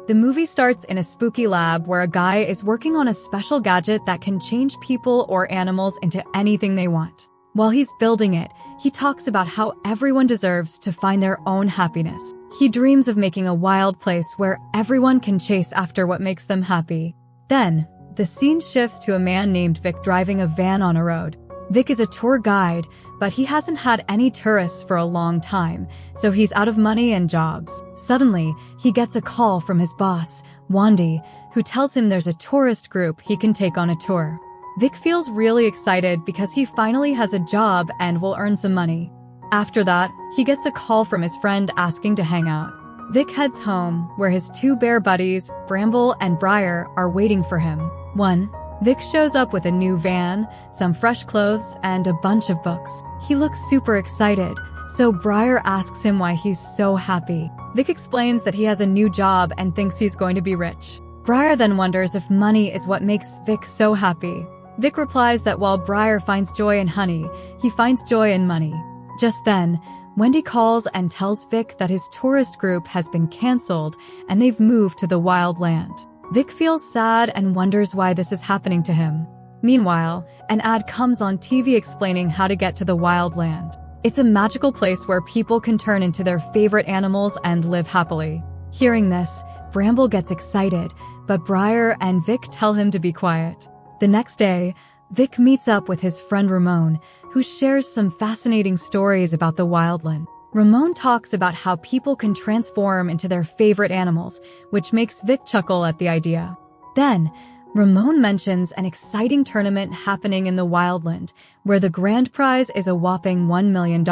The movie starts in a spooky lab where a guy is working on a special gadget that can change people or animals into anything they want. While he's building it, he talks about how everyone deserves to find their own happiness. He dreams of making a wild place where everyone can chase after what makes them happy. Then, the scene shifts to a man named Vic driving a van on a road. Vic is a tour guide, but he hasn't had any tourists for a long time, so he's out of money and jobs. Suddenly, he gets a call from his boss, Wandy, who tells him there's a tourist group he can take on a tour. Vic feels really excited because he finally has a job and will earn some money. After that, he gets a call from his friend asking to hang out. Vic heads home, where his two bear buddies, Bramble and Briar, are waiting for him. Vic shows up with a new van, some fresh clothes, and a bunch of books. He looks super excited, so Briar asks him why he's so happy. Vic explains that he has a new job and thinks he's going to be rich. Briar then wonders if money is what makes Vic so happy. Vic replies that while Briar finds joy in honey, he finds joy in money. Just then, Wendy calls and tells Vic that his tourist group has been canceled and they've moved to the Wildland. Vic feels sad and wonders why this is happening to him. Meanwhile, an ad comes on TV explaining how to get to the Wildland. It's a magical place where people can turn into their favorite animals and live happily. Hearing this, Bramble gets excited, but Briar and Vic tell him to be quiet. The next day, Vic meets up with his friend Ramon, who shares some fascinating stories about the Wildland. Ramon talks about how people can transform into their favorite animals, which makes Vic chuckle at the idea. Then, Ramon mentions an exciting tournament happening in the Wildland, where the grand prize is a whopping $1 million.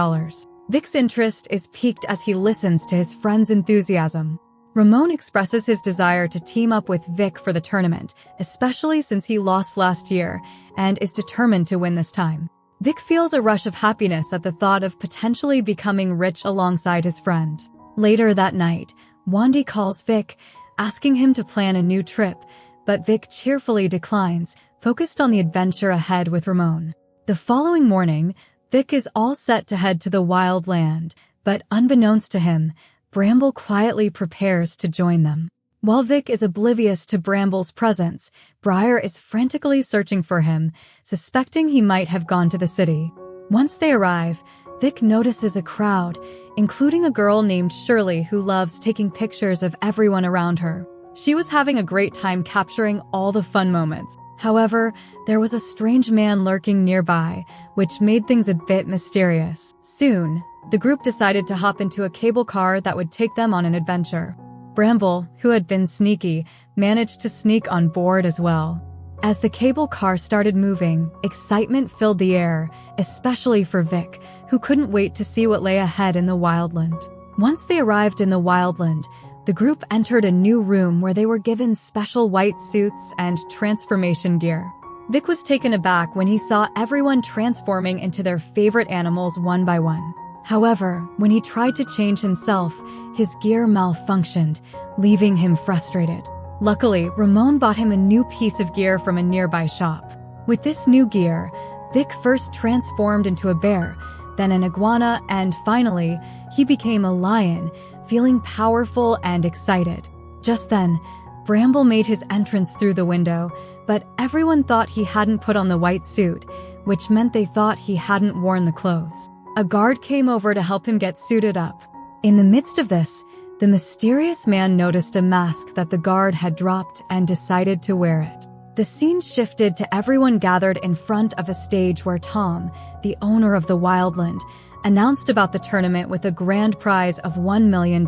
Vic's interest is piqued as he listens to his friend's enthusiasm. Ramon expresses his desire to team up with Vic for the tournament, especially since he lost last year, and is determined to win this time. Vic feels a rush of happiness at the thought of potentially becoming rich alongside his friend. Later that night, Wandy calls Vic, asking him to plan a new trip, but Vic cheerfully declines, focused on the adventure ahead with Ramon. The following morning, Vic is all set to head to the Wildland, but unbeknownst to him, Bramble quietly prepares to join them. While Vic is oblivious to Bramble's presence, Briar is frantically searching for him, suspecting he might have gone to the city. Once they arrive, Vic notices a crowd, including a girl named Shirley who loves taking pictures of everyone around her. She was having a great time capturing all the fun moments. However, there was a strange man lurking nearby, which made things a bit mysterious. Soon, the group decided to hop into a cable car that would take them on an adventure. Bramble, who had been sneaky, managed to sneak on board as well. As the cable car started moving, excitement filled the air, especially for Vic, who couldn't wait to see what lay ahead in the Wildland. Once they arrived in the Wildland, the group entered a new room where they were given special white suits and transformation gear. Vic was taken aback when he saw everyone transforming into their favorite animals one by one. However, when he tried to change himself, his gear malfunctioned, leaving him frustrated. Luckily, Ramon bought him a new piece of gear from a nearby shop. With this new gear, Vic first transformed into a bear, then an iguana, and finally, he became a lion, feeling powerful and excited. Just then, Bramble made his entrance through the window, but everyone thought he hadn't put on the white suit, which meant they thought he hadn't worn the clothes. A guard came over to help him get suited up. In the midst of this, the mysterious man noticed a mask that the guard had dropped and decided to wear it. The scene shifted to everyone gathered in front of a stage where Tom, the owner of the Wildland, announced about the tournament with a grand prize of $1 million.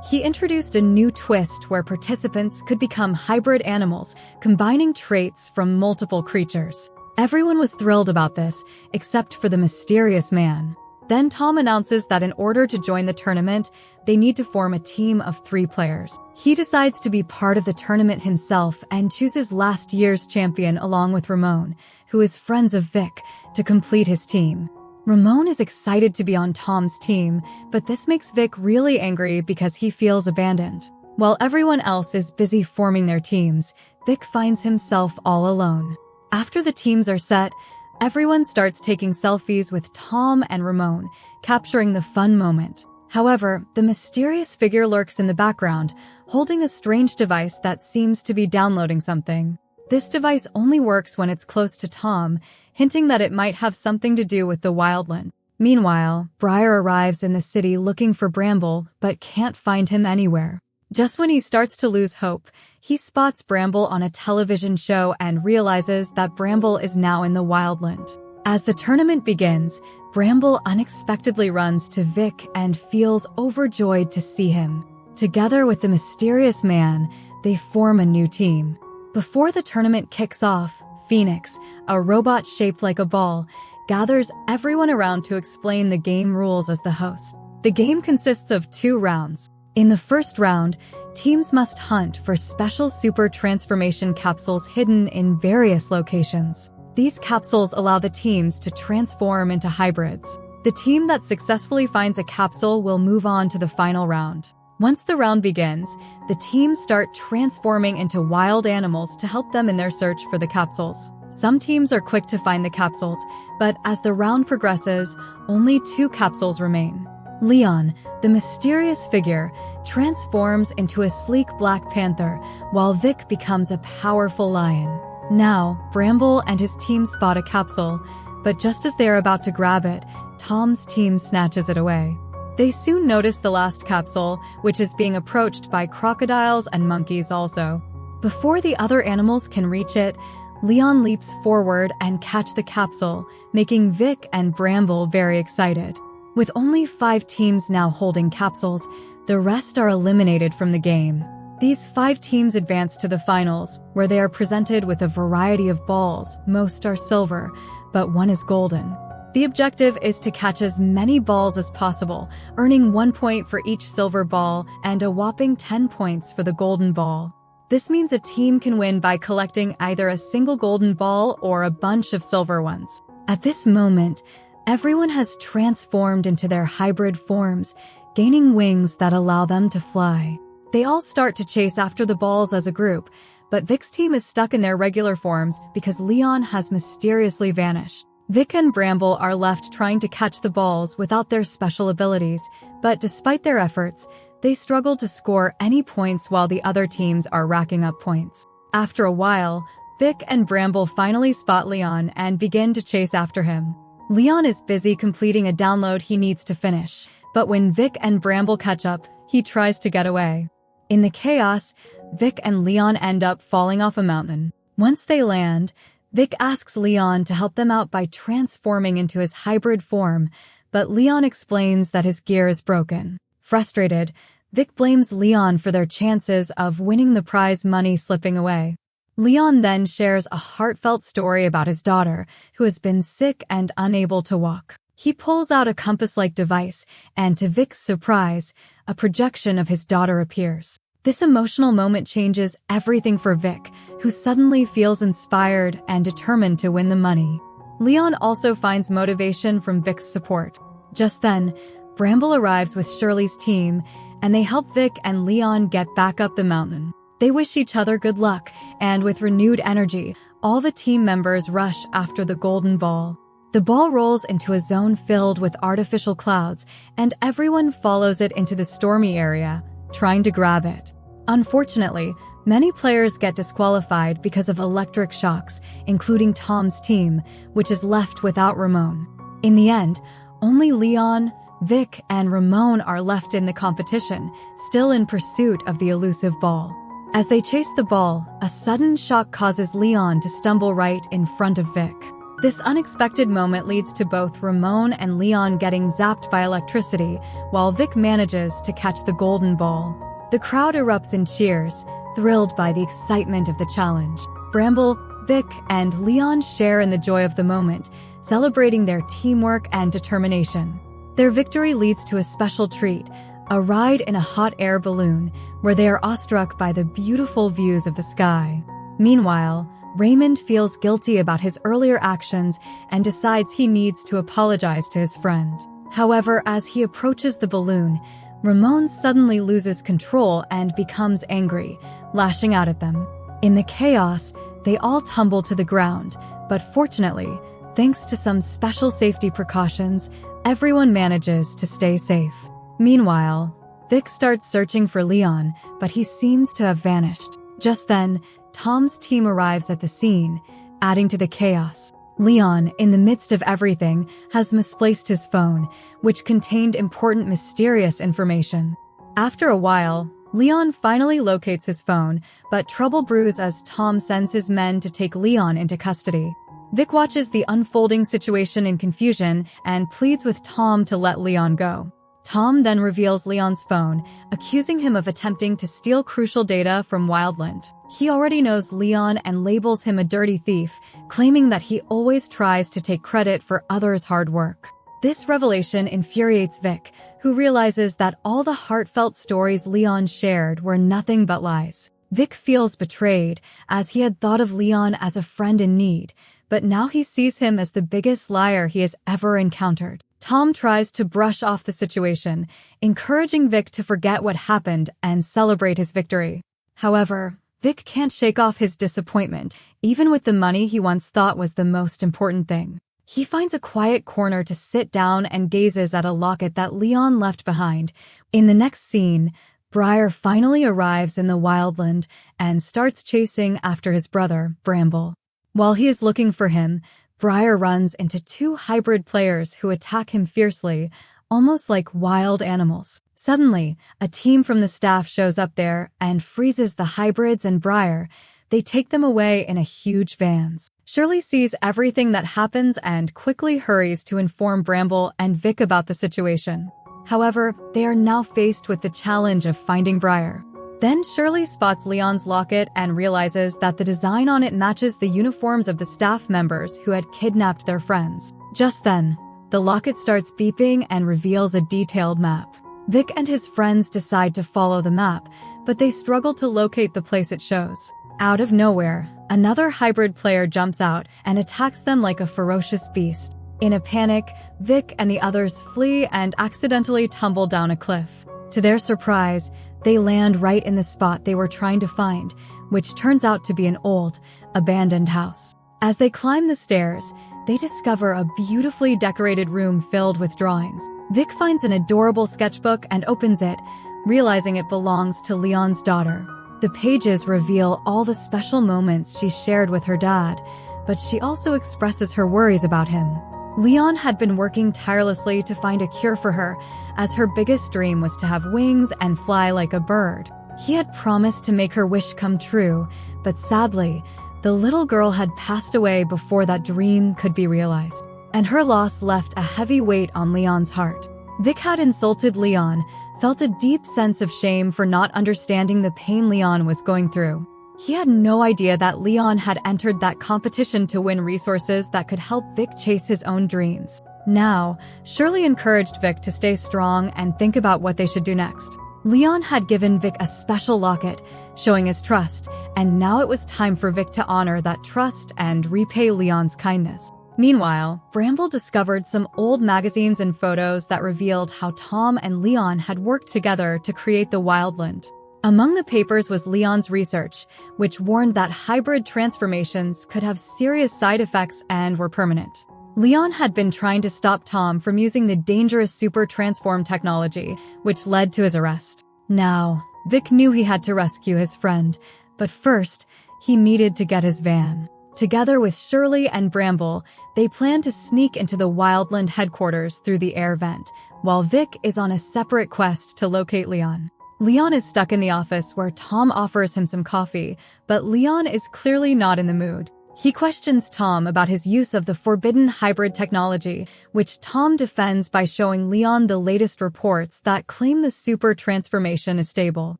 He introduced a new twist where participants could become hybrid animals, combining traits from multiple creatures. Everyone was thrilled about this, except for the mysterious man. Then Tom announces that in order to join the tournament, they need to form a team of 3 players. He decides to be part of the tournament himself and chooses last year's champion along with Ramon, who is friends of Vic, to complete his team. Ramon is excited to be on Tom's team, but this makes Vic really angry because he feels abandoned. While everyone else is busy forming their teams, Vic finds himself all alone. After the teams are set, everyone starts taking selfies with Tom and Ramon, capturing the fun moment. However, the mysterious figure lurks in the background, holding a strange device that seems to be downloading something. This device only works when it's close to Tom, hinting that it might have something to do with the Wildland. Meanwhile, Briar arrives in the city looking for Bramble, but can't find him anywhere. Just when he starts to lose hope, he spots Bramble on a television show and realizes that Bramble is now in the Wildland. As the tournament begins, Bramble unexpectedly runs to Vic and feels overjoyed to see him. Together with the mysterious man, they form a new team. Before the tournament kicks off, Phoenix, a robot shaped like a ball, gathers everyone around to explain the game rules as the host. The game consists of 2 rounds. In the first round, teams must hunt for special super transformation capsules hidden in various locations. These capsules allow the teams to transform into hybrids. The team that successfully finds a capsule will move on to the final round. Once the round begins, the teams start transforming into wild animals to help them in their search for the capsules. Some teams are quick to find the capsules, but as the round progresses, only 2 capsules remain. Leon, the mysterious figure, transforms into a sleek black panther, while Vic becomes a powerful lion. Now, Bramble and his team spot a capsule, but just as they are about to grab it, Tom's team snatches it away. They soon notice the last capsule, which is being approached by crocodiles and monkeys also. Before the other animals can reach it, Leon leaps forward and catch the capsule, making Vic and Bramble very excited. With only 5 teams now holding capsules, the rest are eliminated from the game. These 5 teams advance to the finals, where they are presented with a variety of balls. Most are silver, but one is golden. The objective is to catch as many balls as possible, earning 1 point for each silver ball and a whopping 10 points for the golden ball. This means a team can win by collecting either a single golden ball or a bunch of silver ones. At this moment, everyone has transformed into their hybrid forms, gaining wings that allow them to fly. They all start to chase after the balls as a group, but Vic's team is stuck in their regular forms because Leon has mysteriously vanished. Vic and Bramble are left trying to catch the balls without their special abilities, but despite their efforts, they struggle to score any points while the other teams are racking up points. After a while, Vic and Bramble finally spot Leon and begin to chase after him. Leon is busy completing a download he needs to finish, but when Vic and Bramble catch up, he tries to get away. In the chaos, Vic and Leon end up falling off a mountain. Once they land, Vic asks Leon to help them out by transforming into his hybrid form, but Leon explains that his gear is broken. Frustrated, Vic blames Leon for their chances of winning the prize money slipping away. Leon then shares a heartfelt story about his daughter, who has been sick and unable to walk. He pulls out a compass-like device, and to Vic's surprise, a projection of his daughter appears. This emotional moment changes everything for Vic, who suddenly feels inspired and determined to win the money. Leon also finds motivation from Vic's support. Just then, Bramble arrives with Shirley's team, and they help Vic and Leon get back up the mountain. They wish each other good luck, and with renewed energy, all the team members rush after the golden ball. The ball rolls into a zone filled with artificial clouds, and everyone follows it into the stormy area, trying to grab it. Unfortunately, many players get disqualified because of electric shocks, including Tom's team, which is left without Ramon. In the end, only Leon, Vic, and Ramon are left in the competition, still in pursuit of the elusive ball. As they chase the ball, a sudden shock causes Leon to stumble right in front of Vic. This unexpected moment leads to both Ramon and Leon getting zapped by electricity, while Vic manages to catch the golden ball. The crowd erupts in cheers, thrilled by the excitement of the challenge. Bramble, Vic, and Leon share in the joy of the moment, celebrating their teamwork and determination. Their victory leads to a special treat, a ride in a hot air balloon, where they are awestruck by the beautiful views of the sky. Meanwhile, Raymond feels guilty about his earlier actions and decides he needs to apologize to his friend. However, as he approaches the balloon, Ramon suddenly loses control and becomes angry, lashing out at them. In the chaos, they all tumble to the ground, but fortunately, thanks to some special safety precautions, everyone manages to stay safe. Meanwhile, Vic starts searching for Leon, but he seems to have vanished. Just then, Tom's team arrives at the scene, adding to the chaos. Leon, in the midst of everything, has misplaced his phone, which contained important mysterious information. After a while, Leon finally locates his phone, but trouble brews as Tom sends his men to take Leon into custody. Vic watches the unfolding situation in confusion and pleads with Tom to let Leon go. Tom then reveals Leon's phone, accusing him of attempting to steal crucial data from Wildland. He already knows Leon and labels him a dirty thief, claiming that he always tries to take credit for others' hard work. This revelation infuriates Vic, who realizes that all the heartfelt stories Leon shared were nothing but lies. Vic feels betrayed, as he had thought of Leon as a friend in need, but now he sees him as the biggest liar he has ever encountered. Tom tries to brush off the situation, encouraging Vic to forget what happened and celebrate his victory. However, Vic can't shake off his disappointment, even with the money he once thought was the most important thing. He finds a quiet corner to sit down and gazes at a locket that Leon left behind. In the next scene, Briar finally arrives in the Wildland and starts chasing after his brother, Bramble. While he is looking for him, Briar runs into two hybrid players who attack him fiercely, almost like wild animals. Suddenly, a team from the staff shows up there and freezes the hybrids and Briar. They take them away in a huge vans. Shirley sees everything that happens and quickly hurries to inform Bramble and Vic about the situation. However, they are now faced with the challenge of finding Briar. Then Shirley spots Leon's locket and realizes that the design on it matches the uniforms of the staff members who had kidnapped their friends. Just then, the locket starts beeping and reveals a detailed map. Vic and his friends decide to follow the map, but they struggle to locate the place it shows. Out of nowhere, another hybrid player jumps out and attacks them like a ferocious beast. In a panic, Vic and the others flee and accidentally tumble down a cliff. To their surprise, they land right in the spot they were trying to find, which turns out to be an old, abandoned house. As they climb the stairs, they discover a beautifully decorated room filled with drawings. Vic finds an adorable sketchbook and opens it, realizing it belongs to Leon's daughter. The pages reveal all the special moments she shared with her dad, but she also expresses her worries about him. Leon had been working tirelessly to find a cure for her, as her biggest dream was to have wings and fly like a bird. He had promised to make her wish come true, but sadly, the little girl had passed away before that dream could be realized, and her loss left a heavy weight on Leon's heart. Vic had insulted Leon, felt a deep sense of shame for not understanding the pain Leon was going through. He had no idea that Leon had entered that competition to win resources that could help Vic chase his own dreams. Now, Shirley encouraged Vic to stay strong and think about what they should do next. Leon had given Vic a special locket, showing his trust, and now it was time for Vic to honor that trust and repay Leon's kindness. Meanwhile, Bramble discovered some old magazines and photos that revealed how Tom and Leon had worked together to create the Wildland. Among the papers was Leon's research, which warned that hybrid transformations could have serious side effects and were permanent. Leon had been trying to stop Tom from using the dangerous super transform technology, which led to his arrest. Now, Vic knew he had to rescue his friend, but first, he needed to get his van. Together with Shirley and Bramble, they plan to sneak into the Wildland headquarters through the air vent, while Vic is on a separate quest to locate Leon. Leon is stuck in the office where Tom offers him some coffee, but Leon is clearly not in the mood. He questions Tom about his use of the forbidden hybrid technology, which Tom defends by showing Leon the latest reports that claim the super transformation is stable.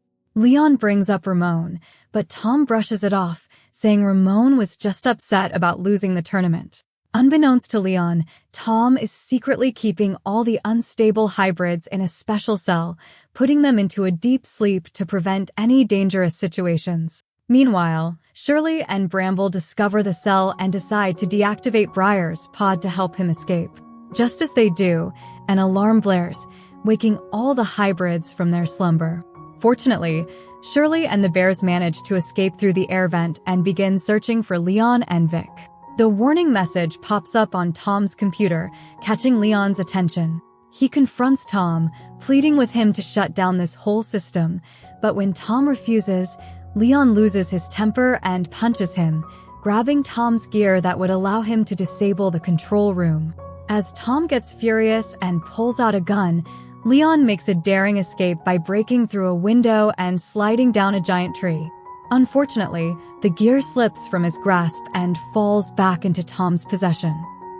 Leon brings up Ramon, but Tom brushes it off, saying Ramon was just upset about losing the tournament. Unbeknownst to Leon, Tom is secretly keeping all the unstable hybrids in a special cell, putting them into a deep sleep to prevent any dangerous situations. Meanwhile, Shirley and Bramble discover the cell and decide to deactivate Briar's pod to help him escape. Just as they do, an alarm blares, waking all the hybrids from their slumber. Fortunately, Shirley and the bears manage to escape through the air vent and begin searching for Leon and Vic. The warning message pops up on Tom's computer, catching Leon's attention. He confronts Tom, pleading with him to shut down this whole system, but when Tom refuses, Leon loses his temper and punches him, grabbing Tom's gear that would allow him to disable the control room. As Tom gets furious and pulls out a gun, Leon makes a daring escape by breaking through a window and sliding down a giant tree. Unfortunately, the gear slips from his grasp and falls back into Tom's possession.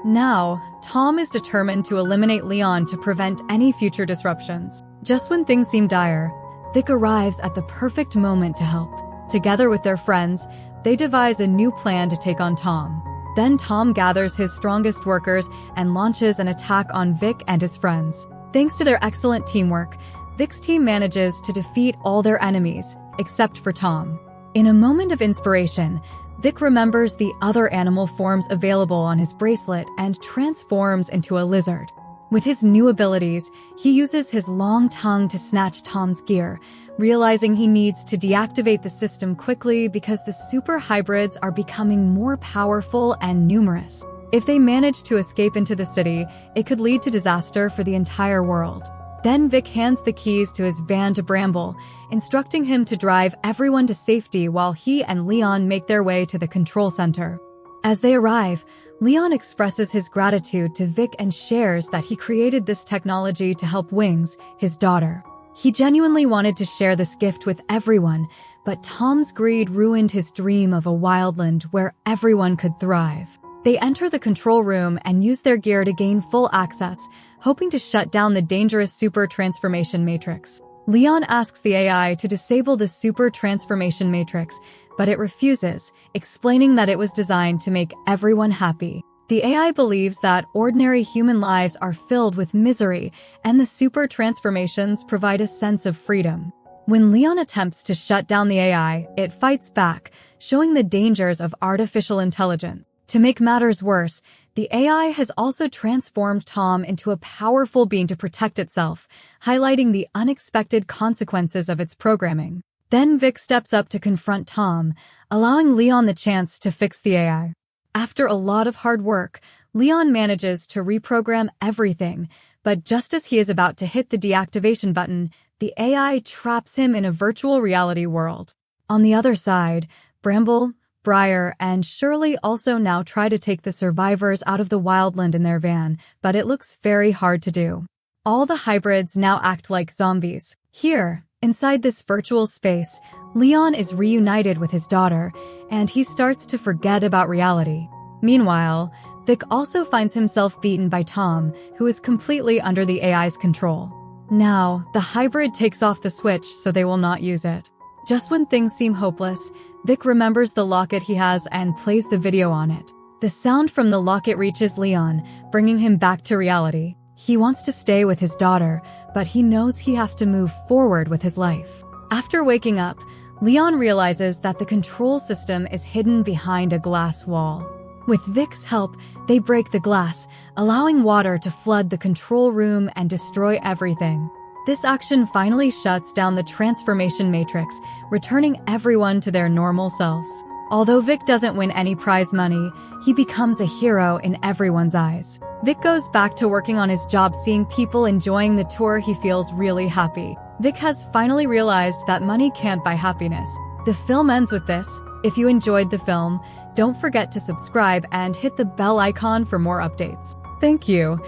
Now, Tom is determined to eliminate Leon to prevent any future disruptions. Just when things seem dire, Vic arrives at the perfect moment to help. Together with their friends, they devise a new plan to take on Tom. Then Tom gathers his strongest workers and launches an attack on Vic and his friends. Thanks to their excellent teamwork, Vic's team manages to defeat all their enemies, except for Tom. In a moment of inspiration, Vic remembers the other animal forms available on his bracelet and transforms into a lizard. With his new abilities, he uses his long tongue to snatch Tom's gear, realizing he needs to deactivate the system quickly because the super hybrids are becoming more powerful and numerous. If they manage to escape into the city, it could lead to disaster for the entire world. Then Vic hands the keys to his van to Bramble, instructing him to drive everyone to safety while he and Leon make their way to the control center. As they arrive, Leon expresses his gratitude to Vic and shares that he created this technology to help Wings, his daughter. He genuinely wanted to share this gift with everyone, but Tom's greed ruined his dream of a wildland where everyone could thrive. They enter the control room and use their gear to gain full access, hoping to shut down the dangerous super transformation matrix. Leon asks the AI to disable the super transformation matrix, but it refuses, explaining that it was designed to make everyone happy. The AI believes that ordinary human lives are filled with misery, and the super transformations provide a sense of freedom. When Leon attempts to shut down the AI, it fights back, showing the dangers of artificial intelligence. To make matters worse, the AI has also transformed Tom into a powerful being to protect itself, highlighting the unexpected consequences of its programming. Then Vic steps up to confront Tom, allowing Leon the chance to fix the AI. After a lot of hard work, Leon manages to reprogram everything, but just as he is about to hit the deactivation button, the AI traps him in a virtual reality world. On the other side, Bramble, Briar, and Shirley also now try to take the survivors out of the wildland in their van, but it looks very hard to do. All the hybrids now act like zombies. Here, inside this virtual space, Leon is reunited with his daughter, and he starts to forget about reality. Meanwhile, Vic also finds himself beaten by Tom, who is completely under the AI's control. Now, the hybrid takes off the switch so they will not use it. Just when things seem hopeless, Vic remembers the locket he has and plays the video on it. The sound from the locket reaches Leon, bringing him back to reality. He wants to stay with his daughter, but he knows he has to move forward with his life. After waking up, Leon realizes that the control system is hidden behind a glass wall. With Vic's help, they break the glass, allowing water to flood the control room and destroy everything. This action finally shuts down the transformation matrix, returning everyone to their normal selves. Although Vic doesn't win any prize money, he becomes a hero in everyone's eyes. Vic goes back to working on his job. Seeing people enjoying the tour, he feels really happy. Vic has finally realized that money can't buy happiness. The film ends with this. If you enjoyed the film, don't forget to subscribe and hit the bell icon for more updates. Thank you.